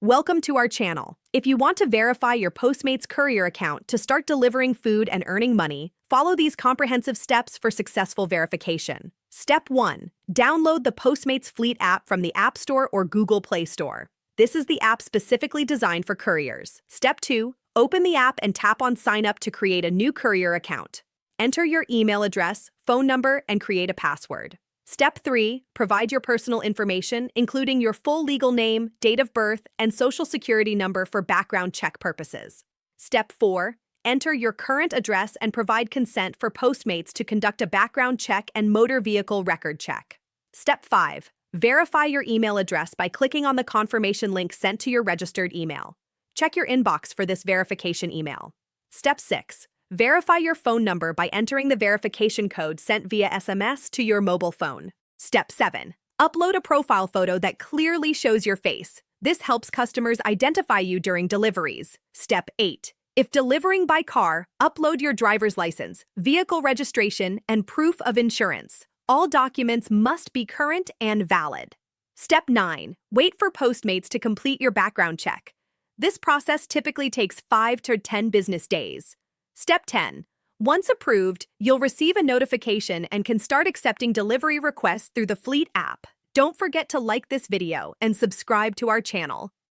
Welcome to our channel. If you want to verify your Postmates courier account to start delivering food and earning money, follow these comprehensive steps for successful verification. Step 1. Download the Postmates Fleet app from the App Store or Google Play Store. This is the app specifically designed for couriers. Step 2. Open the app and tap on Sign Up to create a new courier account. Enter your email address, phone number, and create a password. Step 3. Provide your personal information, including your full legal name, date of birth, and social security number for background check purposes. Step 4. Enter your current address and provide consent for Postmates to conduct a background check and motor vehicle record check. Step 5. Verify your email address by clicking on the confirmation link sent to your registered email. Check your inbox for this verification email. Step 6. Verify your phone number by entering the verification code sent via SMS to your mobile phone. Step 7. Upload a profile photo that clearly shows your face. This helps customers identify you during deliveries. Step 8. If delivering by car, upload your driver's license, vehicle registration, and proof of insurance. All documents must be current and valid. Step 9. Wait for Postmates to complete your background check. This process typically takes 5 to 10 business days. Step 10. Once approved, you'll receive a notification and can start accepting delivery requests through the Fleet app. Don't forget to like this video and subscribe to our channel.